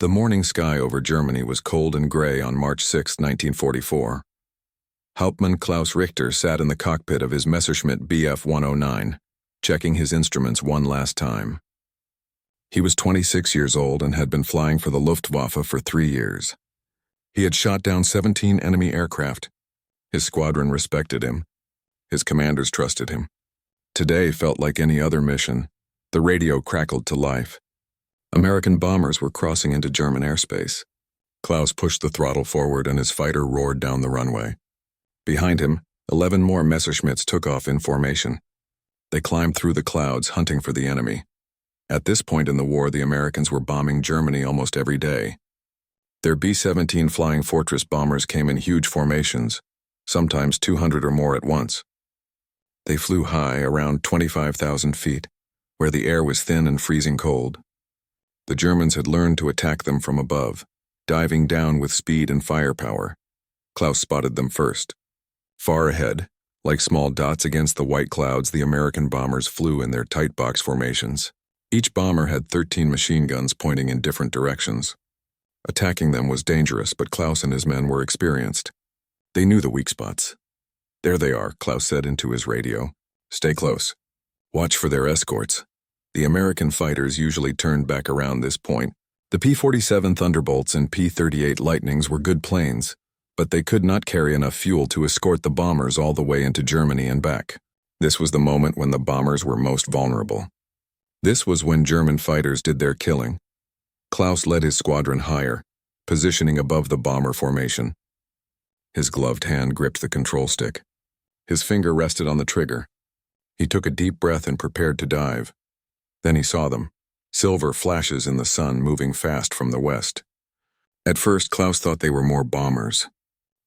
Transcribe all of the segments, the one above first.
The morning sky over Germany was cold and gray on March 6, 1944. Hauptmann Klaus Richter sat in the cockpit of his Messerschmitt Bf 109, checking his instruments one last time. He was 26 years old and had been flying for the Luftwaffe for 3 years. He had shot down 17 enemy aircraft. His squadron respected him. His commanders trusted him. Today felt like any other mission. The radio crackled to life. American bombers were crossing into German airspace. Klaus pushed the throttle forward and his fighter roared down the runway. Behind him, 11 more Messerschmitts took off in formation. They climbed through the clouds, hunting for the enemy. At this point in the war, the Americans were bombing Germany almost every day. Their B-17 Flying Fortress bombers came in huge formations, sometimes 200 or more at once. They flew high, around 25,000 feet, where the air was thin and freezing cold. The Germans had learned to attack them from above, diving down with speed and firepower. Klaus spotted them first. Far ahead, like small dots against the white clouds, the American bombers flew in their tight box formations. Each bomber had 13 machine guns pointing in different directions. Attacking them was dangerous, but Klaus and his men were experienced. They knew the weak spots. "There they are," Klaus said into his radio. "Stay close. Watch for their escorts." The American fighters usually turned back around this point. The P-47 Thunderbolts and P-38 Lightnings were good planes, but they could not carry enough fuel to escort the bombers all the way into Germany and back. This was the moment when the bombers were most vulnerable. This was when German fighters did their killing. Klaus led his squadron higher, positioning above the bomber formation. His gloved hand gripped the control stick. His finger rested on the trigger. He took a deep breath and prepared to dive. Then he saw them, silver flashes in the sun moving fast from the west. At first, Klaus thought they were more bombers.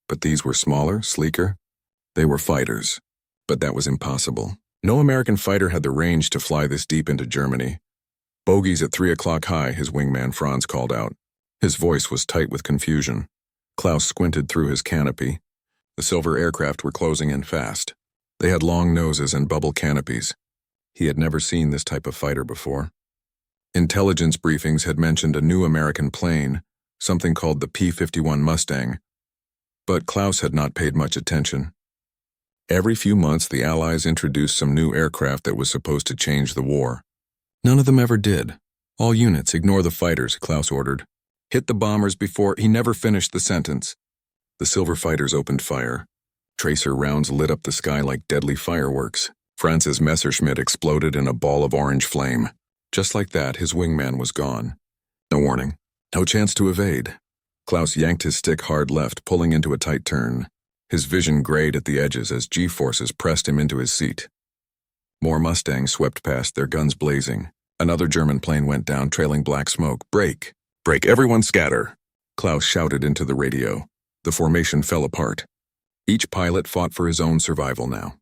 But these were smaller, sleeker. They were fighters. But that was impossible. No American fighter had the range to fly this deep into Germany. "Bogies at 3 o'clock high," his wingman Franz called out. His voice was tight with confusion. Klaus squinted through his canopy. The silver aircraft were closing in fast. They had long noses and bubble canopies. He had never seen this type of fighter before. Intelligence briefings had mentioned a new American plane, something called the P-51 Mustang. But Klaus had not paid much attention. Every few months, the Allies introduced some new aircraft that was supposed to change the war. None of them ever did. "All units, ignore the fighters," Klaus ordered. "Hit the bombers before—" He never finished the sentence. The silver fighters opened fire. Tracer rounds lit up the sky like deadly fireworks. Franz's Messerschmitt exploded in a ball of orange flame. Just like that, his wingman was gone. No warning. No chance to evade. Klaus yanked his stick hard left, pulling into a tight turn. His vision grayed at the edges as G-forces pressed him into his seat. More Mustangs swept past, their guns blazing. Another German plane went down, trailing black smoke. "Break! Break! Everyone scatter!" Klaus shouted into the radio. The formation fell apart. Each pilot fought for his own survival now.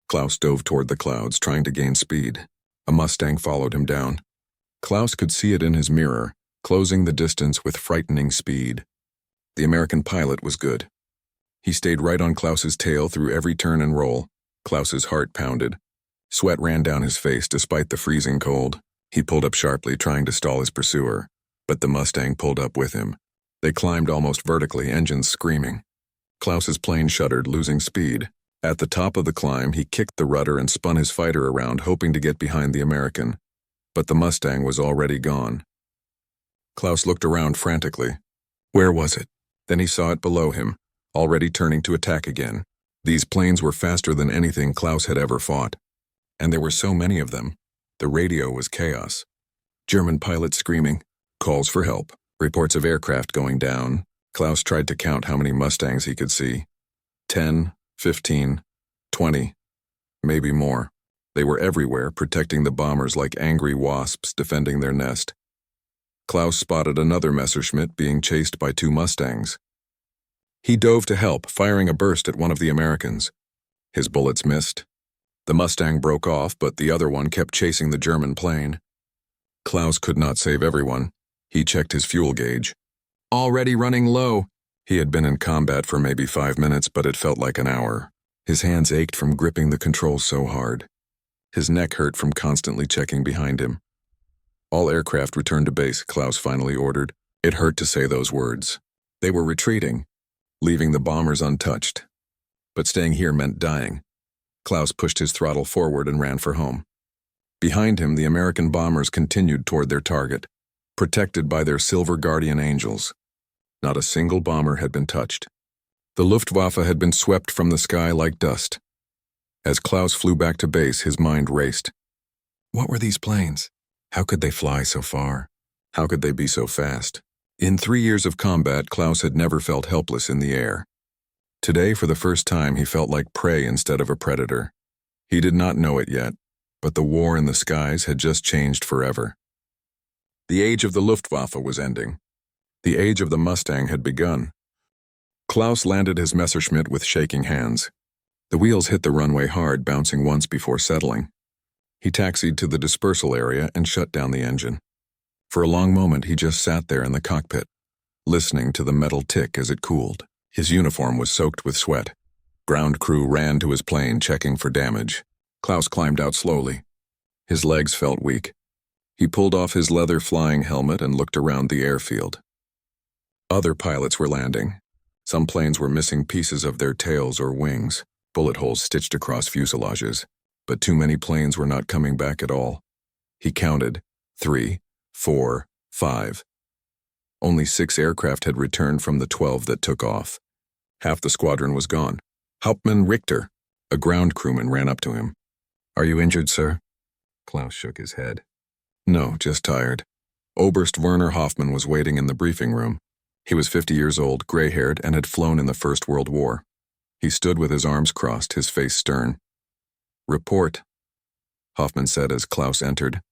Klaus dove toward the clouds, trying to gain speed. A Mustang followed him down. Klaus could see it in his mirror, closing the distance with frightening speed. The American pilot was good. He stayed right on Klaus's tail through every turn and roll. Klaus's heart pounded. Sweat ran down his face despite the freezing cold. He pulled up sharply, trying to stall his pursuer. But the Mustang pulled up with him. They climbed almost vertically, engines screaming. Klaus's plane shuddered, losing speed. At the top of the climb, he kicked the rudder and spun his fighter around, hoping to get behind the American. But the Mustang was already gone. Klaus looked around frantically. Where was it? Then he saw it below him, already turning to attack again. These planes were faster than anything Klaus had ever fought. And there were so many of them. The radio was chaos. German pilots screaming, calls for help, reports of aircraft going down. Klaus tried to count how many Mustangs he could see. 10, 15, 20, maybe more. They were everywhere, protecting the bombers like angry wasps defending their nest. Klaus spotted another Messerschmitt being chased by 2 Mustangs. He dove to help, firing a burst at one of the Americans. His bullets missed. The Mustang broke off, but the other one kept chasing the German plane. Klaus could not save everyone. He checked his fuel gauge. Already running low. He had been in combat for maybe 5 minutes, but it felt like an hour. His hands ached from gripping the controls so hard. His neck hurt from constantly checking behind him. "All aircraft return to base," Klaus finally ordered. It hurt to say those words. They were retreating, leaving the bombers untouched. But staying here meant dying. Klaus pushed his throttle forward and ran for home. Behind him, the American bombers continued toward their target, protected by their silver guardian angels. Not a single bomber had been touched. The Luftwaffe had been swept from the sky like dust. As Klaus flew back to base, his mind raced. What were these planes? How could they fly so far? How could they be so fast? In 3 years of combat, Klaus had never felt helpless in the air. Today, for the first time, he felt like prey instead of a predator. He did not know it yet, but the war in the skies had just changed forever. The age of the Luftwaffe was ending. The age of the Mustang had begun. Klaus landed his Messerschmitt with shaking hands. The wheels hit the runway hard, bouncing once before settling. He taxied to the dispersal area and shut down the engine. For a long moment, he just sat there in the cockpit, listening to the metal tick as it cooled. His uniform was soaked with sweat. Ground crew ran to his plane, checking for damage. Klaus climbed out slowly. His legs felt weak. He pulled off his leather flying helmet and looked around the airfield. Other pilots were landing. Some planes were missing pieces of their tails or wings, bullet holes stitched across fuselages, but too many planes were not coming back at all. He counted 3, 4, 5. Only 6 aircraft had returned from the 12 that took off. Half the squadron was gone. Hauptmann Richter, a ground crewman, ran up to him. "Are you injured, sir?" Klaus shook his head. "No, just tired." Oberst Werner Hoffmann was waiting in the briefing room. He was 50 years old, gray-haired, and had flown in the First World War. He stood with his arms crossed, his face stern. "Report," Hoffmann said as Klaus entered.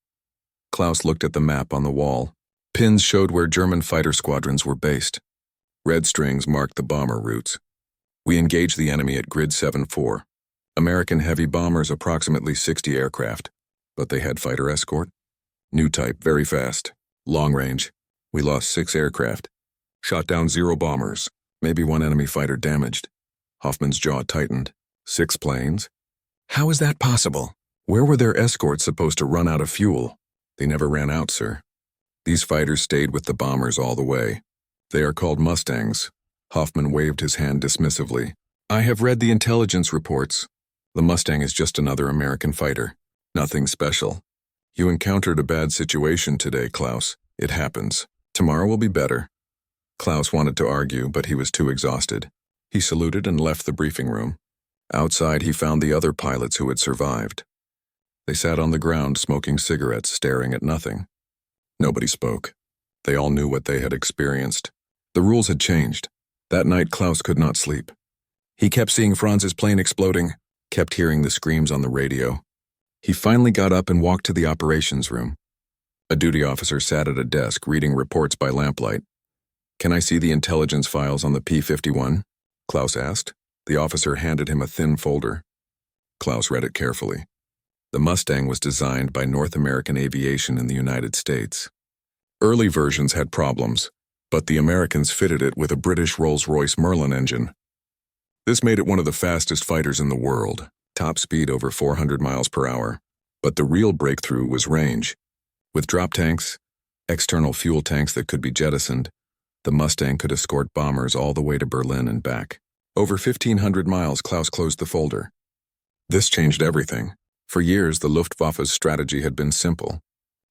Klaus looked at the map on the wall. Pins showed where German fighter squadrons were based. Red strings marked the bomber routes. "We engaged the enemy at Grid 7-4. American heavy bombers, approximately 60 aircraft. But they had fighter escort. New type, very fast. Long range. We lost 6 aircraft. Shot down 0 bombers. Maybe 1 enemy fighter damaged." Hoffmann's jaw tightened. 6 planes? How is that possible? Where were their escorts supposed to run out of fuel? They never ran out, sir. These fighters stayed with the bombers all the way. They are called Mustangs. Hoffmann waved his hand dismissively. "I have read the intelligence reports. The Mustang is just another American fighter. Nothing special. You encountered a bad situation today, Klaus. It happens. Tomorrow will be better." Klaus wanted to argue, but he was too exhausted. He saluted and left the briefing room. Outside, he found the other pilots who had survived. They sat on the ground smoking cigarettes, staring at nothing. Nobody spoke. They all knew what they had experienced. The rules had changed. That night, Klaus could not sleep. He kept seeing Franz's plane exploding, kept hearing the screams on the radio. He finally got up and walked to the operations room. A duty officer sat at a desk reading reports by lamplight. "Can I see the intelligence files on the P-51? Klaus asked. The officer handed him a thin folder. Klaus read it carefully. The Mustang was designed by North American Aviation in the United States. Early versions had problems, but the Americans fitted it with a British Rolls-Royce Merlin engine. This made it one of the fastest fighters in the world, top speed over 400 miles per hour. But the real breakthrough was range. With drop tanks, external fuel tanks that could be jettisoned, the Mustang could escort bombers all the way to Berlin and back. Over 1,500 miles, Klaus closed the folder. This changed everything. For years, the Luftwaffe's strategy had been simple.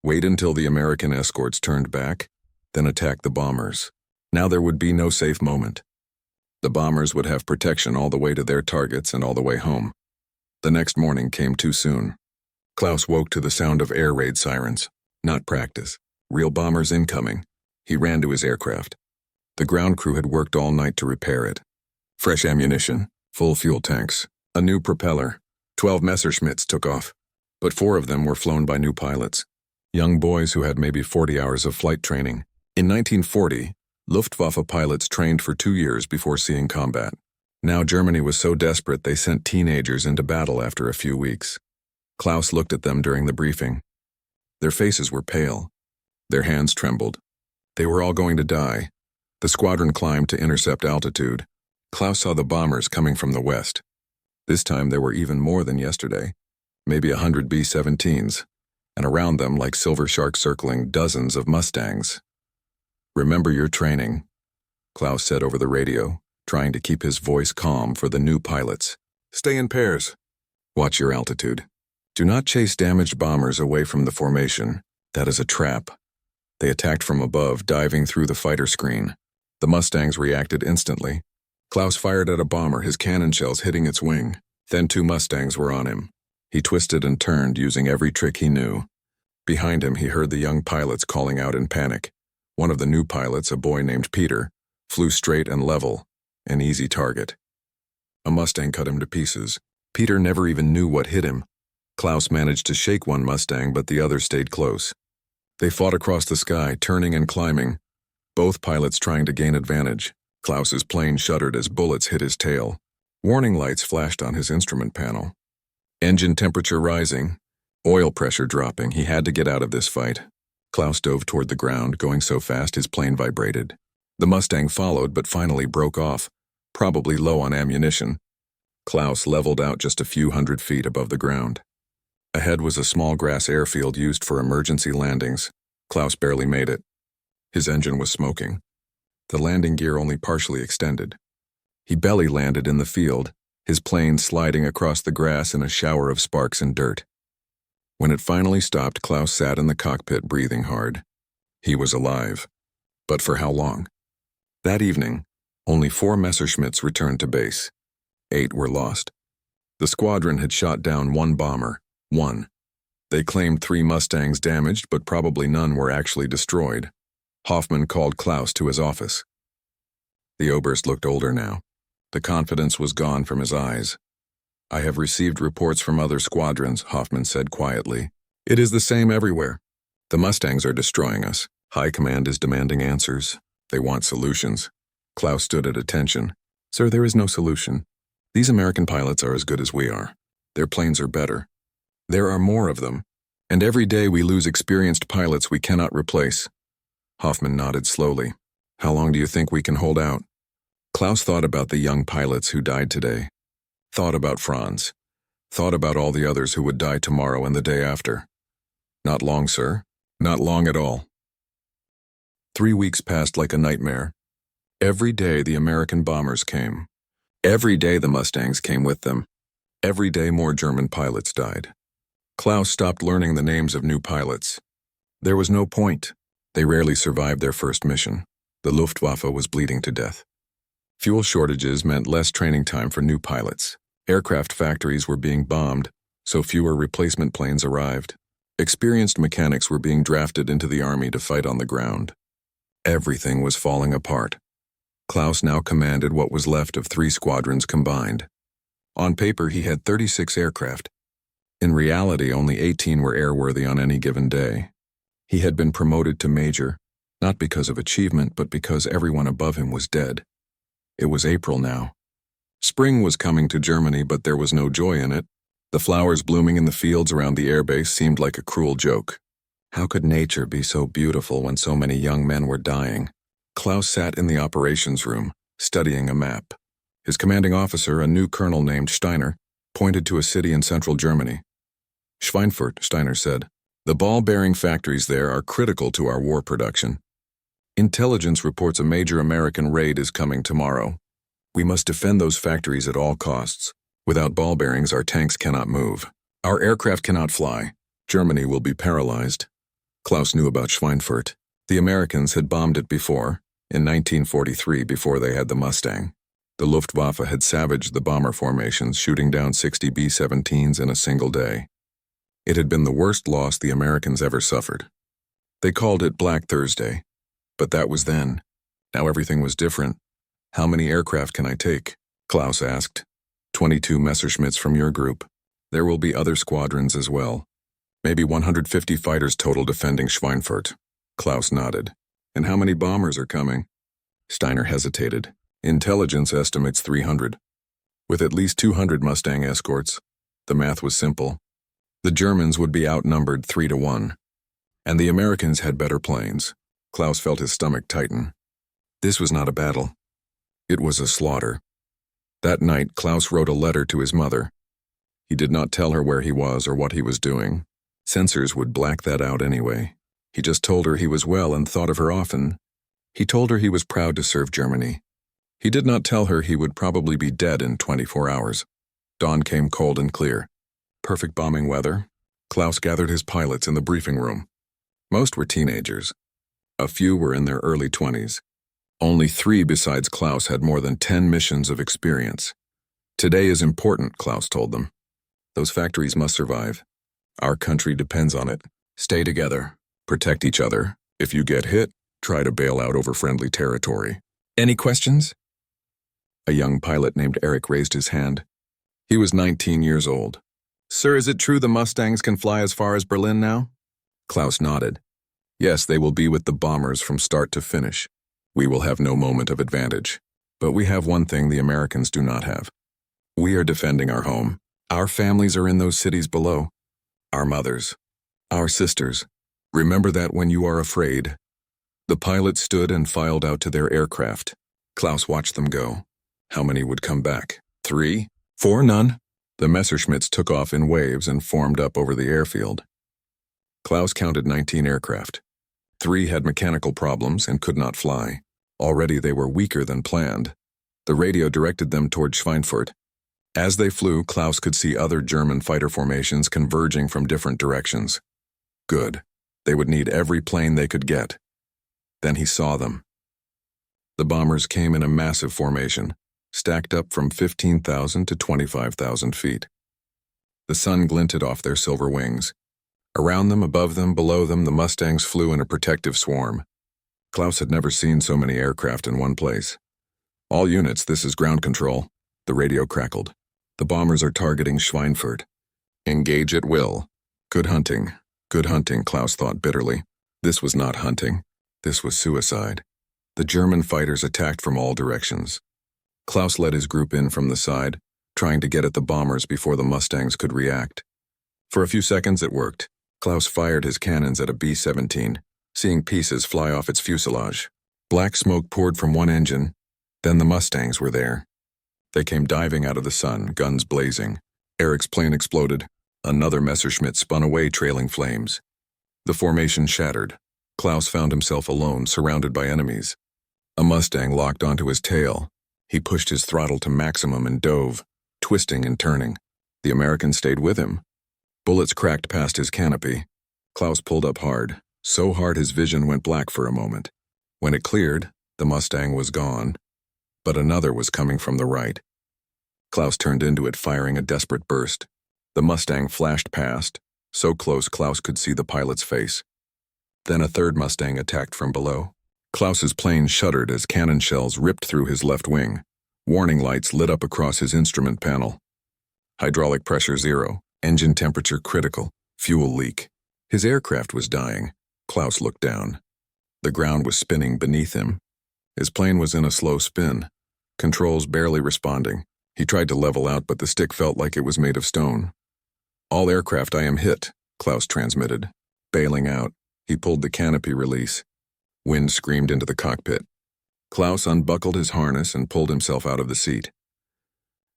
Wait until the American escorts turned back, then attack the bombers. Now there would be no safe moment. The bombers would have protection all the way to their targets and all the way home. The next morning came too soon. Klaus woke to the sound of air raid sirens. Not practice. Real bombers incoming. He ran to his aircraft. The ground crew had worked all night to repair it. Fresh ammunition, full fuel tanks, a new propeller. 12 Messerschmitts took off, but 4 of them were flown by new pilots. Young boys who had maybe 40 hours of flight training. In 1940, Luftwaffe pilots trained for 2 years before seeing combat. Now Germany was so desperate they sent teenagers into battle after a few weeks. Klaus looked at them during the briefing. Their faces were pale. Their hands trembled. They were all going to die. The squadron climbed to intercept altitude. Klaus saw the bombers coming from the west. This time there were even more than yesterday, maybe 100 B-17s, and around them, like silver sharks circling, dozens of Mustangs. Remember your training, Klaus said over the radio, trying to keep his voice calm for the new pilots. Stay in pairs. Watch your altitude. Do not chase damaged bombers away from the formation. That is a trap. They attacked from above, diving through the fighter screen. The Mustangs reacted instantly. Klaus fired at a bomber, his cannon shells hitting its wing. Then 2 Mustangs were on him. He twisted and turned, using every trick he knew. Behind him, he heard the young pilots calling out in panic. One of the new pilots, a boy named Peter, flew straight and level, an easy target. A Mustang cut him to pieces. Peter never even knew what hit him. Klaus managed to shake one Mustang, but the other stayed close. They fought across the sky, turning and climbing, both pilots trying to gain advantage. Klaus's plane shuddered as bullets hit his tail. Warning lights flashed on his instrument panel. Engine temperature rising, oil pressure dropping. He had to get out of this fight. Klaus dove toward the ground, going so fast his plane vibrated. The Mustang followed, but finally broke off, probably low on ammunition. Klaus leveled out just a few hundred feet above the ground. Ahead was a small grass airfield used for emergency landings. Klaus barely made it. His engine was smoking. The landing gear only partially extended. He belly landed in the field, his plane sliding across the grass in a shower of sparks and dirt. When it finally stopped, Klaus sat in the cockpit breathing hard. He was alive. But for how long? That evening, only 4 Messerschmitts returned to base. 8 were lost. The squadron had shot down 1 bomber. 1. They claimed 3 Mustangs damaged, but probably none were actually destroyed. Hoffman called Klaus to his office. The Oberst looked older now. The confidence was gone from his eyes. I have received reports from other squadrons, Hoffman said quietly. It is the same everywhere. The Mustangs are destroying us. High Command is demanding answers. They want solutions. Klaus stood at attention. Sir, there is no solution. These American pilots are as good as we are. Their planes are better. There are more of them, and every day we lose experienced pilots we cannot replace. Hoffman nodded slowly. How long do you think we can hold out? Klaus thought about the young pilots who died today. Thought about Franz. Thought about all the others who would die tomorrow and the day after. Not long, sir. Not long at all. 3 weeks passed like a nightmare. Every day the American bombers came. Every day the Mustangs came with them. Every day more German pilots died. Klaus stopped learning the names of new pilots. There was no point. They rarely survived their first mission. The Luftwaffe was bleeding to death. Fuel shortages meant less training time for new pilots. Aircraft factories were being bombed, so fewer replacement planes arrived. Experienced mechanics were being drafted into the army to fight on the ground. Everything was falling apart. Klaus now commanded what was left of 3 squadrons combined. On paper, he had 36 aircraft. In reality, only 18 were airworthy on any given day. He had been promoted to major, not because of achievement, but because everyone above him was dead. It was April now. Spring was coming to Germany, but there was no joy in it. The flowers blooming in the fields around the airbase seemed like a cruel joke. How could nature be so beautiful when so many young men were dying? Klaus sat in the operations room, studying a map. His commanding officer, a new colonel named Steiner, pointed to a city in central Germany. Schweinfurt, Steiner said. The ball-bearing factories there are critical to our war production. Intelligence reports a major American raid is coming tomorrow. We must defend those factories at all costs. Without ball bearings, our tanks cannot move. Our aircraft cannot fly. Germany will be paralyzed. Klaus knew about Schweinfurt. The Americans had bombed it before, in 1943, before they had the Mustang. The Luftwaffe had savaged the bomber formations, shooting down 60 B-17s in a single day. It had been the worst loss the Americans ever suffered. They called it Black Thursday. But that was then. Now everything was different. How many aircraft can I take? Klaus asked. 22 Messerschmitts from your group. There will be other squadrons as well. Maybe 150 fighters total defending Schweinfurt. Klaus nodded. And how many bombers are coming? Steiner hesitated. Intelligence estimates 300. With at least 200 Mustang escorts. The math was simple. The Germans would be outnumbered 3-1. And the Americans had better planes. Klaus felt his stomach tighten. This was not a battle. It was a slaughter. That night, Klaus wrote a letter to his mother. He did not tell her where he was or what he was doing. Censors would black that out anyway. He just told her he was well and thought of her often. He told her he was proud to serve Germany. He did not tell her he would probably be dead in 24 hours. Dawn came cold and clear. Perfect bombing weather. Klaus gathered his pilots in the briefing room. Most were teenagers. A few were in their early 20s. Only 3 besides Klaus had more than 10 missions of experience. Today is important, Klaus told them. Those factories must survive. Our country depends on it. Stay together. Protect each other. If you get hit, try to bail out over friendly territory. Any questions? A young pilot named Eric raised his hand. He was 19 years old. Sir, is it true the Mustangs can fly as far as Berlin now? Klaus nodded. Yes, they will be with the bombers from start to finish. We will have no moment of advantage. But we have one thing the Americans do not have. We are defending our home. Our families are in those cities below. Our mothers. Our sisters. Remember that when you are afraid. The pilots stood and filed out to their aircraft. Klaus watched them go. How many would come back? 3? 4? None? The Messerschmitts took off in waves and formed up over the airfield. Klaus counted 19 aircraft. 3 had mechanical problems and could not fly. Already they were weaker than planned. The radio directed them toward Schweinfurt. As they flew, Klaus could see other German fighter formations converging from different directions. Good. They would need every plane they could get. Then he saw them. The bombers came in a massive formation, stacked up from 15,000 to 25,000 feet. The sun glinted off their silver wings. Around them, above them, below them, the Mustangs flew in a protective swarm. Klaus had never seen so many aircraft in one place. All units, this is ground control. The radio crackled. The bombers are targeting Schweinfurt. Engage at will. Good hunting, Klaus thought bitterly. This was not hunting. This was suicide. The German fighters attacked from all directions. Klaus led his group in from the side, trying to get at the bombers before the Mustangs could react. For a few seconds it worked. Klaus fired his cannons at a B-17, seeing pieces fly off its fuselage. Black smoke poured from one engine. Then the Mustangs were there. They came diving out of the sun, guns blazing. Eric's plane exploded. Another Messerschmitt spun away, trailing flames. The formation shattered. Klaus found himself alone, surrounded by enemies. A Mustang locked onto his tail. He pushed his throttle to maximum and dove, twisting and turning. The American stayed with him. Bullets cracked past his canopy. Klaus pulled up hard, so hard his vision went black for a moment. When it cleared, the Mustang was gone, but another was coming from the right. Klaus turned into it, firing a desperate burst. The Mustang flashed past, so close Klaus could see the pilot's face. Then a third Mustang attacked from below. Klaus's plane shuddered as cannon shells ripped through his left wing. Warning lights lit up across his instrument panel. Hydraulic pressure 0, engine temperature critical, fuel leak. His aircraft was dying. Klaus looked down. The ground was spinning beneath him. His plane was in a slow spin, controls barely responding. He tried to level out, but the stick felt like it was made of stone. All aircraft, I am hit, Klaus transmitted. Bailing out, he pulled the canopy release. Wind screamed into the cockpit. Klaus unbuckled his harness and pulled himself out of the seat.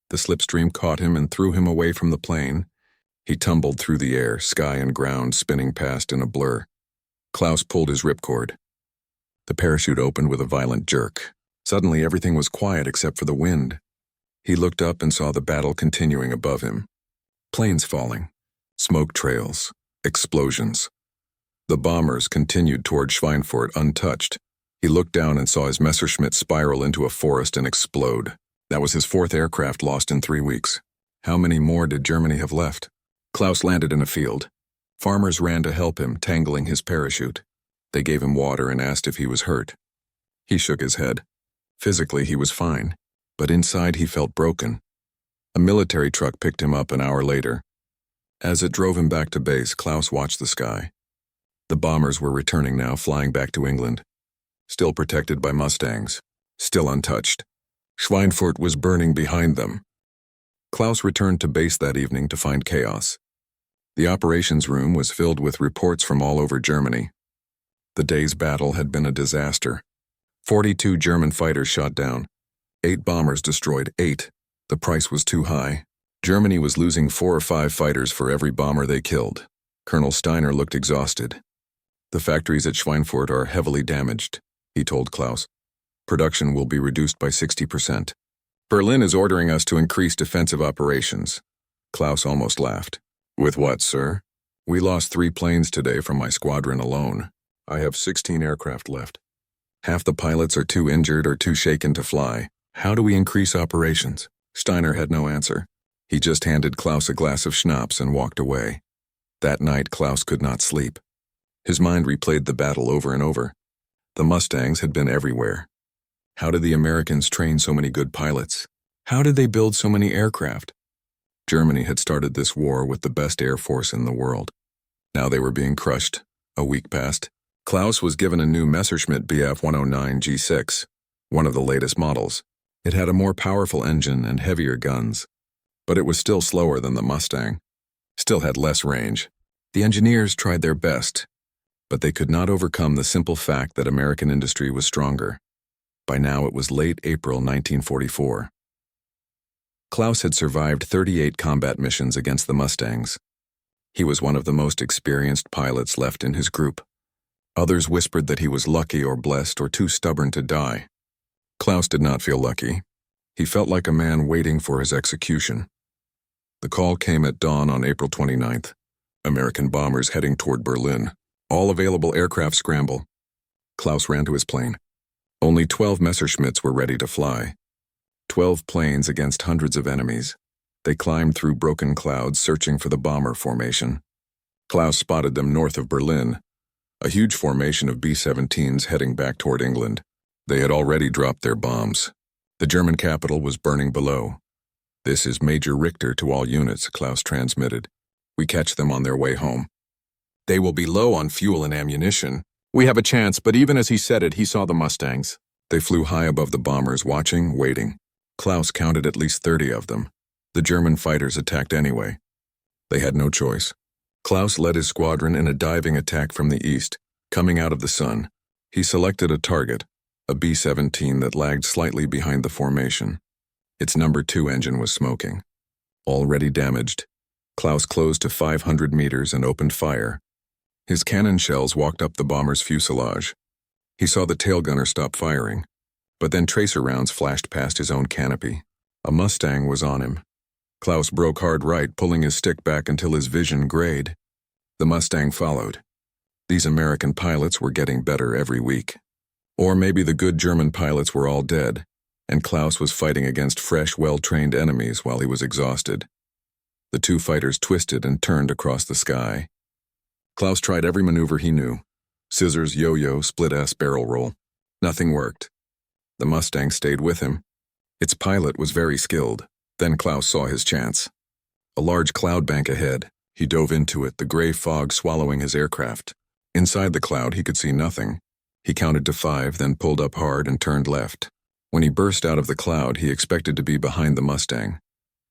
The slipstream caught him and threw him away from the plane. He tumbled through the air, sky and ground spinning past in a blur. Klaus pulled his ripcord. The parachute opened with a violent jerk. Suddenly everything was quiet except for the wind. He looked up and saw the battle continuing above him. Planes falling, smoke trails, explosions. The bombers continued toward Schweinfurt untouched. He looked down and saw his Messerschmitt spiral into a forest and explode. That was his 4th aircraft lost in 3 weeks. How many more did Germany have left? Klaus landed in a field. Farmers ran to help him, tangling his parachute. They gave him water and asked if he was hurt. He shook his head. Physically, he was fine, but inside he felt broken. A military truck picked him up an hour later. As it drove him back to base, Klaus watched the sky. The bombers were returning now, flying back to England. Still protected by Mustangs. Still untouched. Schweinfurt was burning behind them. Klaus returned to base that evening to find chaos. The operations room was filled with reports from all over Germany. The day's battle had been a disaster. 42 German fighters shot down. 8 bombers destroyed. 8. The price was too high. Germany was losing 4 or 5 fighters for every bomber they killed. Colonel Steiner looked exhausted. The factories at Schweinfurt are heavily damaged. he told Klaus. Production will be reduced by 60%. Berlin is ordering us to increase defensive operations. Klaus almost laughed. With what, sir? We lost 3 planes today from my squadron alone. I have 16 aircraft left. Half the pilots are too injured or too shaken to fly. How do we increase operations? Steiner had no answer. He just handed Klaus a glass of schnapps and walked away. That night, Klaus could not sleep. His mind replayed the battle over and over. The Mustangs had been everywhere. How did the Americans train so many good pilots? How did they build so many aircraft? Germany had started this war with the best air force in the world. Now they were being crushed. A week passed. Klaus was given a new Messerschmitt Bf-109 G6, one of the latest models. It had a more powerful engine and heavier guns, but it was still slower than the Mustang, still had less range. The engineers tried their best, but they could not overcome the simple fact that American industry was stronger. By now it was late April 1944. Klaus had survived 38 combat missions against the Mustangs. He was one of the most experienced pilots left in his group. Others whispered that he was lucky or blessed or too stubborn to die. Klaus did not feel lucky. He felt like a man waiting for his execution. The call came at dawn on April 29th. American bombers heading toward Berlin. All available aircraft scramble. Klaus ran to his plane. Only 12 Messerschmitts were ready to fly. 12 planes against hundreds of enemies. They climbed through broken clouds searching for the bomber formation. Klaus spotted them north of Berlin, a huge formation of B-17s heading back toward England. They had already dropped their bombs. The German capital was burning below. "This is Major Richter to all units," Klaus transmitted. "We catch them on their way home. They will be low on fuel and ammunition. We have a chance," but even as he said it, he saw the Mustangs. They flew high above the bombers, watching, waiting. Klaus counted at least 30 of them. The German fighters attacked anyway. They had no choice. Klaus led his squadron in a diving attack from the east, coming out of the sun. He selected a target, a B-17 that lagged slightly behind the formation. Its number 2 engine was smoking. Already damaged, Klaus closed to 500 meters and opened fire. His cannon shells walked up the bomber's fuselage. He saw the tail gunner stop firing, but then tracer rounds flashed past his own canopy. A Mustang was on him. Klaus broke hard right, pulling his stick back until his vision grayed. The Mustang followed. These American pilots were getting better every week. Or maybe the good German pilots were all dead, and Klaus was fighting against fresh, well-trained enemies while he was exhausted. The two fighters twisted and turned across the sky. Klaus tried every maneuver he knew. Scissors, yo-yo, split-ass barrel roll. Nothing worked. The Mustang stayed with him. Its pilot was very skilled. Then Klaus saw his chance. A large cloud bank ahead. He dove into it, the gray fog swallowing his aircraft. Inside the cloud, he could see nothing. He counted to 5, then pulled up hard and turned left. When he burst out of the cloud, he expected to be behind the Mustang.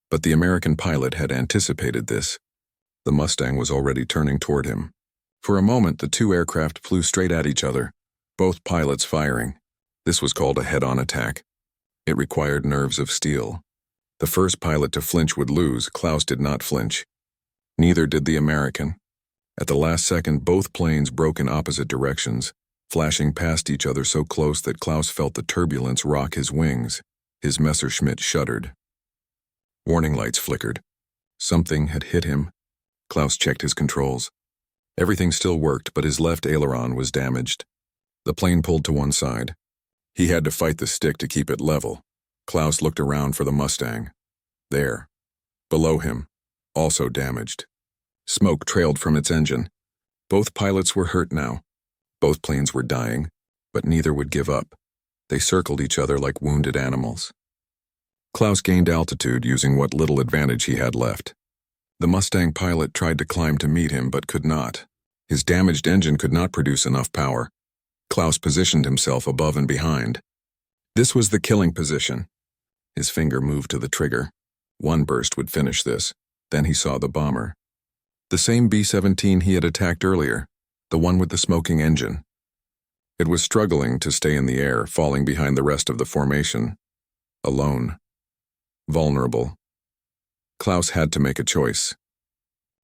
But the American pilot had anticipated this. The Mustang was already turning toward him. For a moment, the two aircraft flew straight at each other, both pilots firing. This was called a head-on attack. It required nerves of steel. The first pilot to flinch would lose. Klaus did not flinch. Neither did the American. At the last second, both planes broke in opposite directions, flashing past each other so close that Klaus felt the turbulence rock his wings. His Messerschmitt shuddered. Warning lights flickered. Something had hit him. Klaus checked his controls. Everything still worked, but his left aileron was damaged. The plane pulled to one side. He had to fight the stick to keep it level. Klaus looked around for the Mustang. There, below him, also damaged. Smoke trailed from its engine. Both pilots were hurt now. Both planes were dying, but neither would give up. They circled each other like wounded animals. Klaus gained altitude using what little advantage he had left. The Mustang pilot tried to climb to meet him but could not. His damaged engine could not produce enough power. Klaus positioned himself above and behind. This was the killing position. His finger moved to the trigger. One burst would finish this. Then he saw the bomber. The same B-17 he had attacked earlier, the one with the smoking engine. It was struggling to stay in the air, falling behind the rest of the formation. Alone. Vulnerable. Klaus had to make a choice.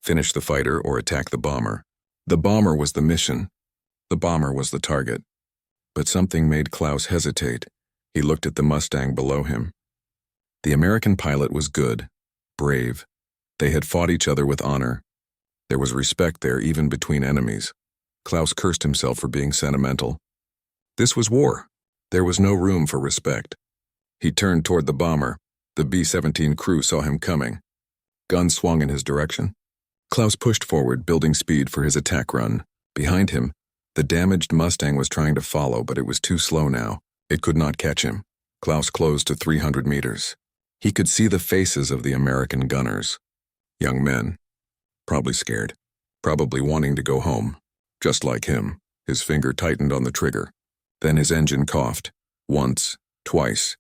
Finish the fighter or attack the bomber. The bomber was the mission. The bomber was the target. But something made Klaus hesitate. He looked at the Mustang below him. The American pilot was good, brave. They had fought each other with honor. There was respect there even between enemies. Klaus cursed himself for being sentimental. This was war. There was no room for respect. He turned toward the bomber. The B-17 crew saw him coming. Guns swung in his direction. Klaus pushed forward, building speed for his attack run. Behind him, the damaged Mustang was trying to follow, but it was too slow now. It could not catch him. Klaus closed to 300 meters. He could see the faces of the American gunners. Young men. Probably scared. Probably wanting to go home. Just like him. His finger tightened on the trigger. Then his engine coughed. Once, twice.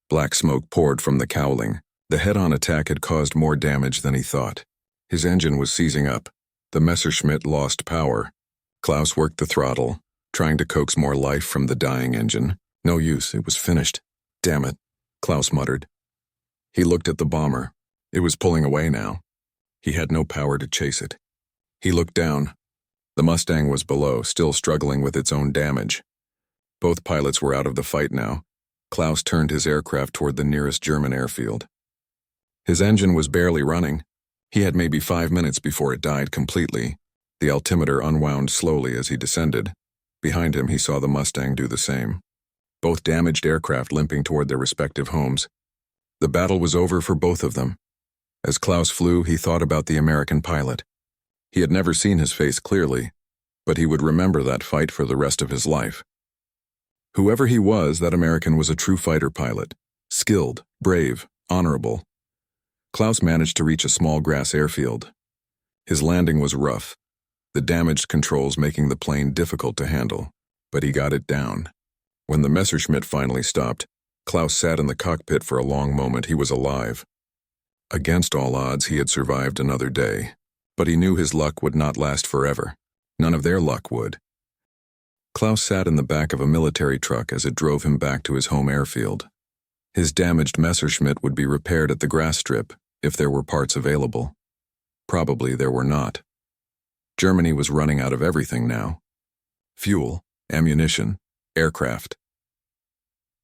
Black smoke poured from the cowling. The head-on attack had caused more damage than he thought. His engine was seizing up. The Messerschmitt lost power. Klaus worked the throttle, trying to coax more life from the dying engine. No use, it was finished. Damn it, Klaus muttered. He looked at the bomber. It was pulling away now. He had no power to chase it. He looked down. The Mustang was below, still struggling with its own damage. Both pilots were out of the fight now. Klaus turned his aircraft toward the nearest German airfield. His engine was barely running. He had maybe 5 minutes before it died completely. The altimeter unwound slowly as he descended. Behind him, he saw the Mustang do the same. Both damaged aircraft limping toward their respective homes. The battle was over for both of them. As Klaus flew, he thought about the American pilot. He had never seen his face clearly, but he would remember that fight for the rest of his life. Whoever he was, that American was a true fighter pilot. Skilled, brave, honorable. Klaus managed to reach a small grass airfield. His landing was rough, the damaged controls making the plane difficult to handle, but he got it down. When the Messerschmitt finally stopped, Klaus sat in the cockpit for a long moment. He was alive. Against all odds, he had survived another day, but he knew his luck would not last forever. None of their luck would. Klaus sat in the back of a military truck as it drove him back to his home airfield. His damaged Messerschmitt would be repaired at the grass strip if there were parts available. Probably there were not. Germany was running out of everything now. Fuel, ammunition, aircraft.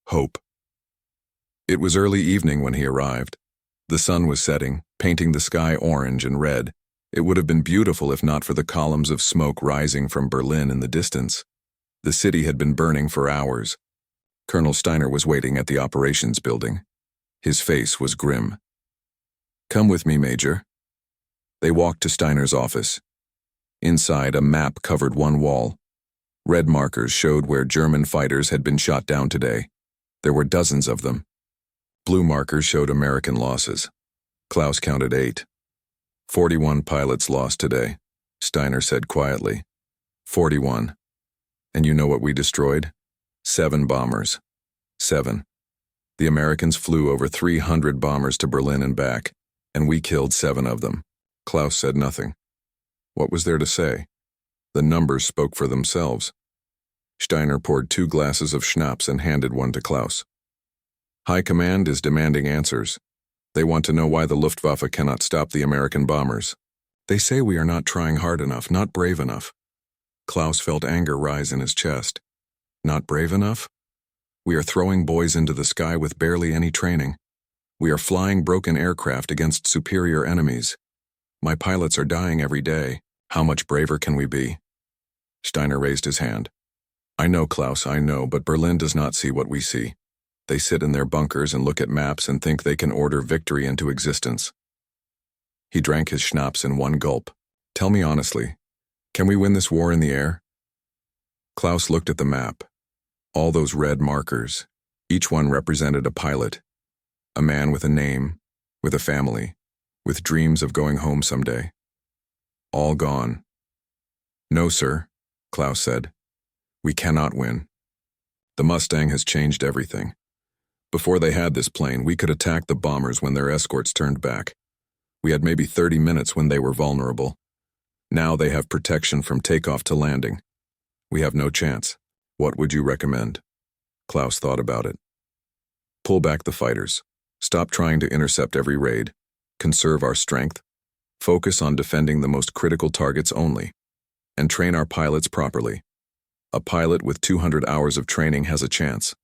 Hope. It was early evening when he arrived. The sun was setting, painting the sky orange and red. It would have been beautiful if not for the columns of smoke rising from Berlin in the distance. The city had been burning for hours. Colonel Steiner was waiting at the operations building. His face was grim. "Come with me, Major." They walked to Steiner's office. Inside, a map covered one wall. Red markers showed where German fighters had been shot down today. There were dozens of them. Blue markers showed American losses. Klaus counted 8. 41 pilots lost today, Steiner said quietly. 41. And you know what we destroyed? 7 bombers. 7. The Americans flew over 300 bombers to Berlin and back, and we killed 7 of them. Klaus said nothing. What was there to say? The numbers spoke for themselves. Steiner poured 2 glasses of schnapps and handed one to Klaus. High Command is demanding answers. They want to know why the Luftwaffe cannot stop the American bombers. They say we are not trying hard enough, not brave enough. Klaus felt anger rise in his chest. Not brave enough? We are throwing boys into the sky with barely any training. We are flying broken aircraft against superior enemies. My pilots are dying every day. How much braver can we be? Steiner raised his hand. I know, Klaus, I know, but Berlin does not see what we see. They sit in their bunkers and look at maps and think they can order victory into existence. He drank his schnapps in one gulp. Tell me honestly, can we win this war in the air? Klaus looked at the map. All those red markers, each one represented a pilot, a man with a name, with a family, with dreams of going home someday. All gone. No, sir, Klaus said. We cannot win. The Mustang has changed everything. Before they had this plane, we could attack the bombers when their escorts turned back. We had maybe 30 minutes when they were vulnerable. Now they have protection from takeoff to landing. We have no chance. What would you recommend? Klaus thought about it. Pull back the fighters. Stop trying to intercept every raid. Conserve our strength. Focus on defending the most critical targets only. And train our pilots properly. A pilot with 200 hours of training has a chance.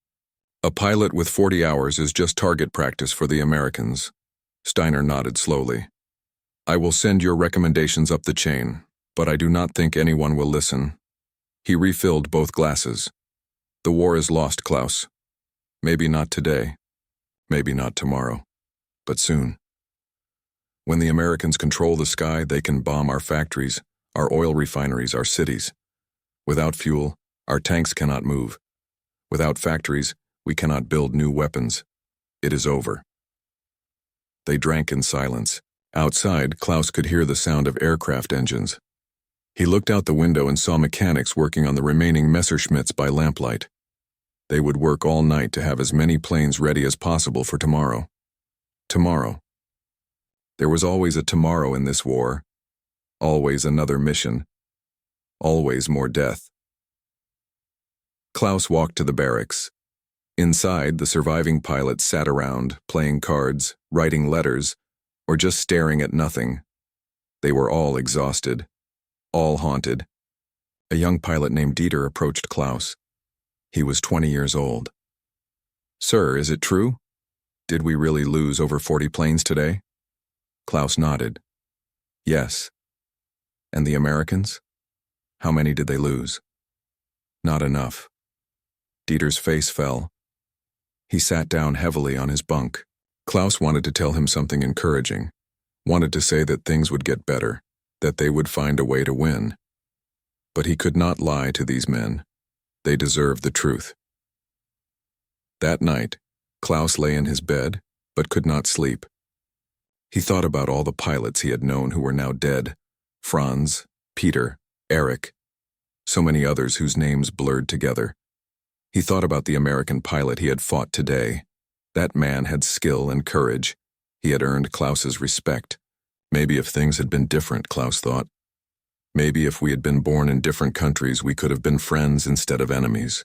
A pilot with 40 hours is just target practice for the Americans. Steiner nodded slowly. I will send your recommendations up the chain, but I do not think anyone will listen. He refilled both glasses. The war is lost, Klaus. Maybe not today. Maybe not tomorrow. But soon. When the Americans control the sky, they can bomb our factories, our oil refineries, our cities. Without fuel, our tanks cannot move. Without factories, we cannot build new weapons. It is over. They drank in silence. Outside, Klaus could hear the sound of aircraft engines. He looked out the window and saw mechanics working on the remaining Messerschmitts by lamplight. They would work all night to have as many planes ready as possible for tomorrow. Tomorrow. There was always a tomorrow in this war. Always another mission. Always more death. Klaus walked to the barracks. Inside, the surviving pilots sat around, playing cards, writing letters, or just staring at nothing. They were all exhausted, all haunted. A young pilot named Dieter approached Klaus. He was 20 years old. Sir, is it true? Did we really lose over 40 planes today? Klaus nodded. Yes. And the Americans? How many did they lose? Not enough. Dieter's face fell. He sat down heavily on his bunk. Klaus wanted to tell him something encouraging, wanted to say that things would get better, that they would find a way to win. But he could not lie to these men. They deserved the truth. That night, Klaus lay in his bed, but could not sleep. He thought about all the pilots he had known who were now dead. Franz, Peter, Eric, so many others whose names blurred together. He thought about the American pilot he had fought today. That man had skill and courage. He had earned Klaus's respect. Maybe if things had been different, Klaus thought. Maybe if we had been born in different countries, we could have been friends instead of enemies.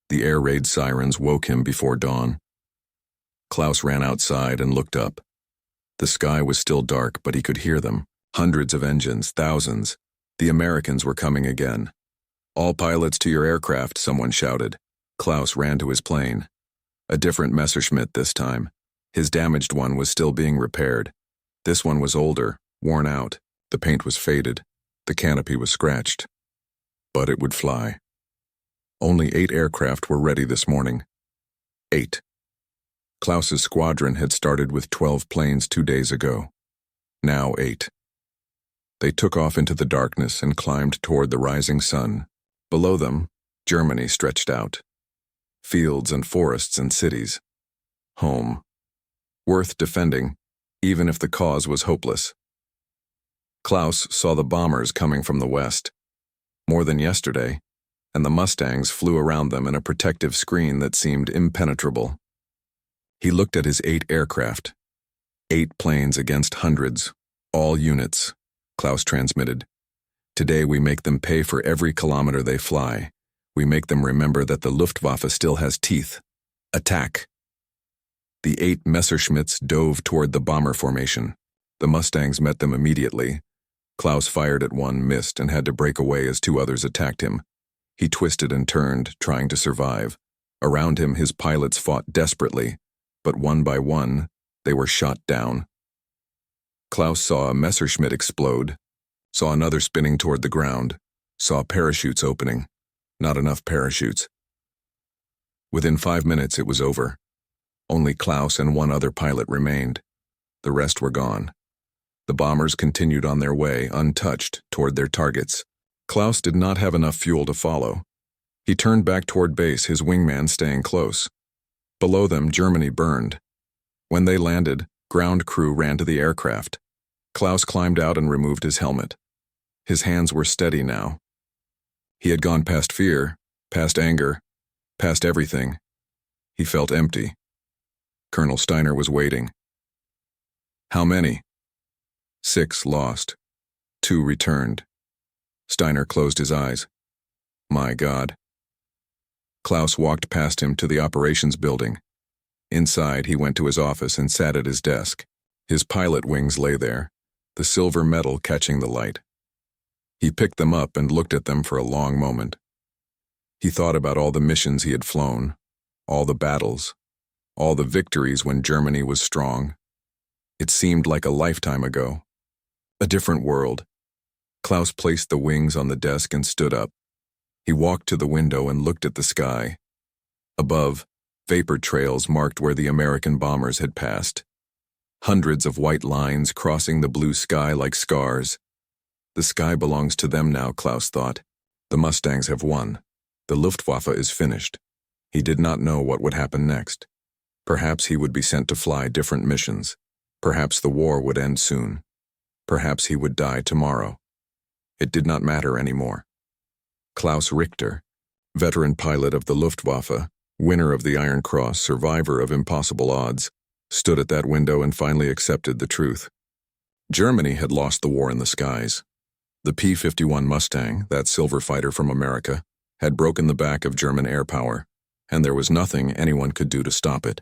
The air raid sirens woke him before dawn. Klaus ran outside and looked up. The sky was still dark, but he could hear them. Hundreds of engines, thousands. The Americans were coming again. All pilots to your aircraft, someone shouted. Klaus ran to his plane. A different Messerschmitt this time. His damaged one was still being repaired. This one was older, worn out. The paint was faded. The canopy was scratched. But it would fly. Only 8 aircraft were ready this morning. 8. Klaus's squadron had started with 12 planes 2 days ago. Now 8. They took off into the darkness and climbed toward the rising sun. Below them, Germany stretched out. Fields and forests and cities. Home. Worth defending, even if the cause was hopeless. Klaus saw the bombers coming from the west. More than yesterday, and the Mustangs flew around them in a protective screen that seemed impenetrable. He looked at his 8 aircraft. 8 planes against hundreds, all units, Klaus transmitted. Today we make them pay for every kilometer they fly. We make them remember that the Luftwaffe still has teeth. Attack. The 8 Messerschmitts dove toward the bomber formation. The Mustangs met them immediately. Klaus fired at one, missed, and had to break away as 2 others attacked him. He twisted and turned, trying to survive. Around him, his pilots fought desperately, but one by one, they were shot down. Klaus saw a Messerschmitt explode, saw another spinning toward the ground, saw parachutes opening. Not enough parachutes. Within 5 minutes, it was over. Only Klaus and 1 other pilot remained. The rest were gone. The bombers continued on their way, untouched, toward their targets. Klaus did not have enough fuel to follow. He turned back toward base, his wingman staying close. Below them, Germany burned. When they landed, ground crew ran to the aircraft. Klaus climbed out and removed his helmet. His hands were steady now. He had gone past fear, past anger, past everything. He felt empty. Colonel Steiner was waiting. How many? 6 lost. 2 returned. Steiner closed his eyes. My God. Klaus walked past him to the operations building. Inside, he went to his office and sat at his desk. His pilot wings lay there, the silver metal catching the light. He picked them up and looked at them for a long moment. He thought about all the missions he had flown, all the battles, all the victories when Germany was strong. It seemed like a lifetime ago. A different world. Klaus placed the wings on the desk and stood up. He walked to the window and looked at the sky. Above, vapor trails marked where the American bombers had passed. Hundreds of white lines crossing the blue sky like scars. The sky belongs to them now, Klaus thought. The Mustangs have won. The Luftwaffe is finished. He did not know what would happen next. Perhaps he would be sent to fly different missions. Perhaps the war would end soon. Perhaps he would die tomorrow. It did not matter anymore. Klaus Richter, veteran pilot of the Luftwaffe, winner of the Iron Cross, survivor of impossible odds, stood at that window and finally accepted the truth. Germany had lost the war in the skies. The P-51 Mustang, that silver fighter from America, had broken the back of German air power, and there was nothing anyone could do to stop it.